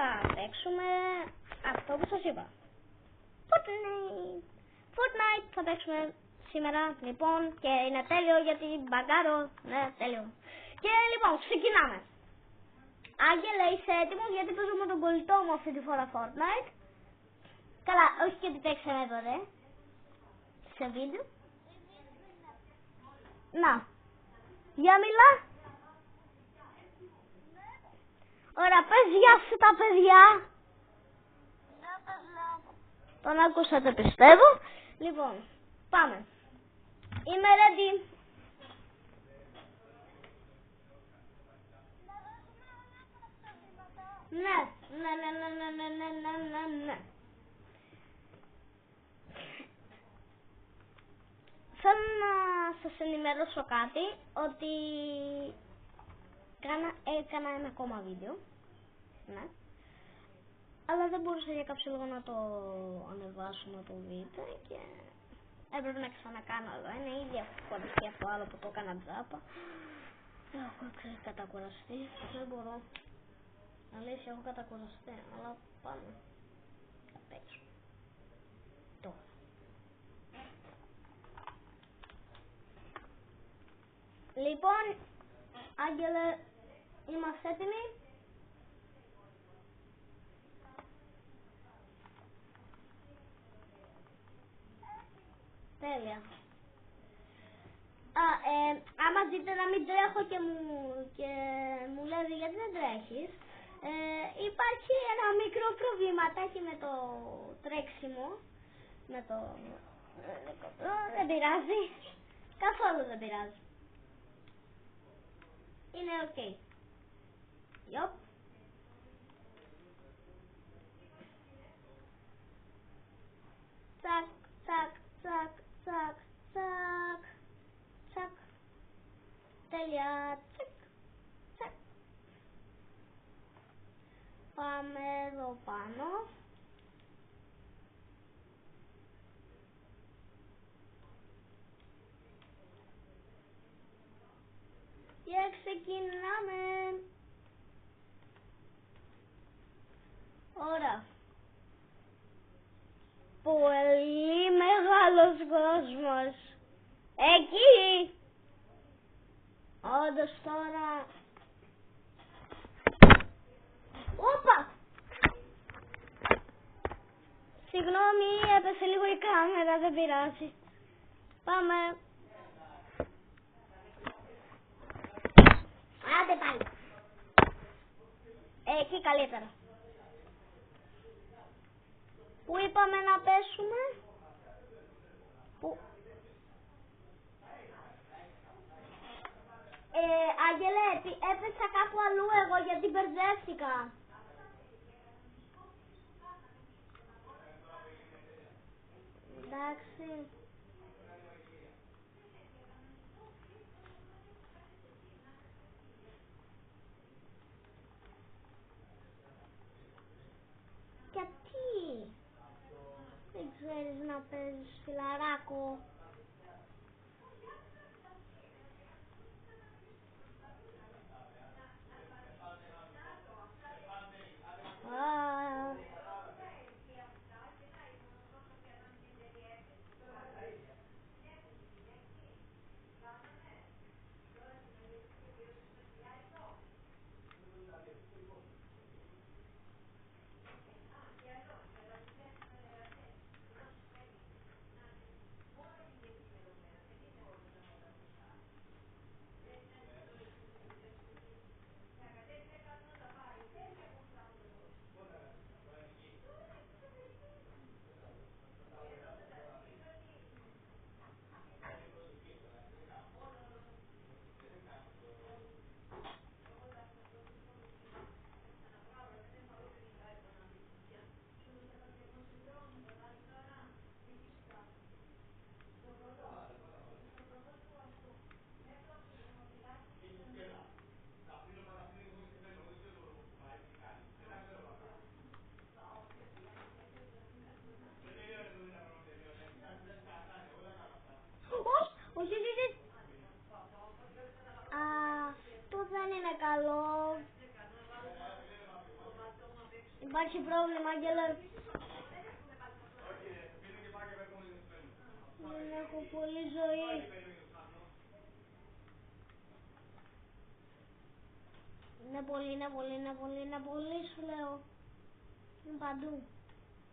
θα παίξουμε αυτό που σας είπα. Fortnite θα παίξουμε σήμερα, λοιπόν, και είναι τέλειο γιατί μπαγκάρω, ναι, τέλειο. Και λοιπόν, ξεκινάμε. Άγγελε, είσαι έτοιμος, γιατί παίζω με τον κολλητό μου αυτή τη φορά Fortnite. Καλά, όχι γιατί παίξαμε ποτέ. Σε βίντεο. Να. Για μιλά. Ωραία, πες γεια σου τα παιδιά. Τον ακούσατε, πιστεύω. Λοιπόν, πάμε. Είμαι ready. Ναι. Θέλω να σας ενημερώσω κάτι, ότι έκανα ένα ακόμα βίντεο. Ναι. Αλλά δεν μπορούσα για κάποιο λόγο να το ανεβάσουμε το βίντεο και έπρεπε να ξανακάνω άλλο ένα. Ήδη έχω κουραστεί αυτό άλλο που το έκανα τζάπα. Έχω κατακουραστεί, δεν μπορώ. Αλήθεια, έχω κατακουραστεί, αλλά πάμε. Θα παίξω. Τώρα. Λοιπόν, Άγγελε, είμαστε έτοιμοι. Τέλεια. Άμα δείτε να μην τρέχω και μου λέει γιατί δεν τρέχεις, υπάρχει ένα μικρό προβληματάκι με το τρέξιμο, με το... δεν πειράζει, καθόλου δεν πειράζει. Είναι ok. Yep. Τσακ, τσακ, τσακ, τσακ, τσακ, τσακ. Τέλεια. Τσακ, τσακ. Πάμε εδώ πάνω. Και ξεκινάμε. Ωραία. Πολύ μεγάλος κόσμος. Εκεί. Όντως τώρα. Όπα. Συγγνώμη, έπεσε λίγο η κάμερα, δεν πειράζει. Πάμε. Άντε πάλι. Εκεί καλύτερα. Πού είπαμε να πέσουμε? Πού? Άγγελε, έπεσα κάπου αλλού εγώ γιατί μπερδεύτηκα. Εντάξει. Γιατί δεν ξέρεις να παίζεις, φιλαράκο? Υπάρχει πρόβλημα, Άγγελε. Δεν έχω πολύ ζωή. Είναι πολύ σου λέω. Είναι παντού.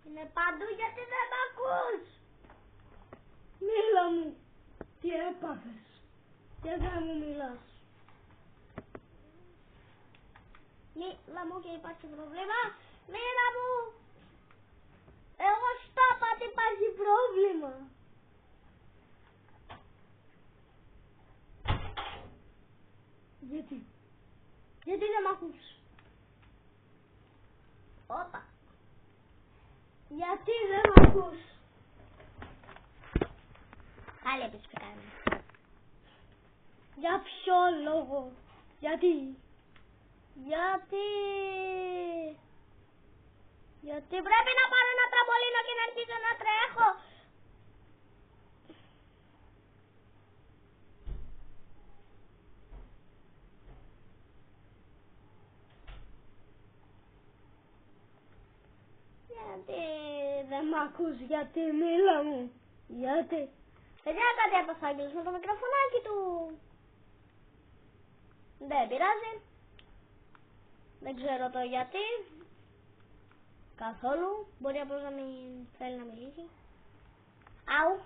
Είναι παντού γιατί δεν μ' ακούς. Μίλα μου. Τι έπαθες. Και δεν μου μιλάς. Μίλα μου και υπάρχει πρόβλημα. Μίλα μου. Εγώ στα είπα ότι υπάρχει πρόβλημα. Γιατί δεν μ' ακούς. Όπα. Γιατί δεν μ' ακούς. Άλλη επισπικά. Για ποιο λόγο. Γιατί πρέπει να πάρω ένα τραμπολίνο και να αρχίσω να τρέχω. Γιατί δεν μ' ακούς, γιατί μίλα μου. Γιατί. Παιδιά, κάτι έπαθε ο Άγγελος με το μικροφωνάκι του. Δεν πειράζει. Δεν ξέρω το γιατί. Καθόλου. Μπορεί απλώς να μην θέλει να μιλήσει. Αου.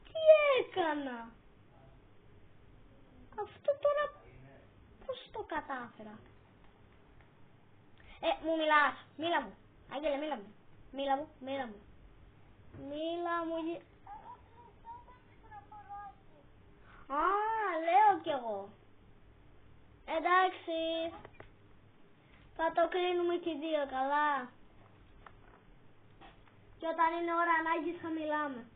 Τι έκανα. Αυτό τώρα πώς το κατάφερα. Μου μιλάς. Μίλα μου. Άγγελε, μίλα μου. Μίλα μου. Α, λέω κι εγώ. Εντάξει. Θα το κρίνουμε και οι δύο, καλά. Και όταν είναι ώρα ανάγκης θα μιλάμε.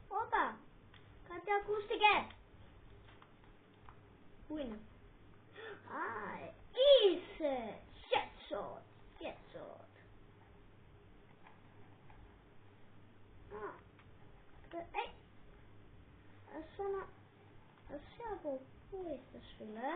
Όπα, κάτι ακούστηκε. Πού είναι. Α, είσαι. Headshot. Εσύ από πού ήρθες, φίλε.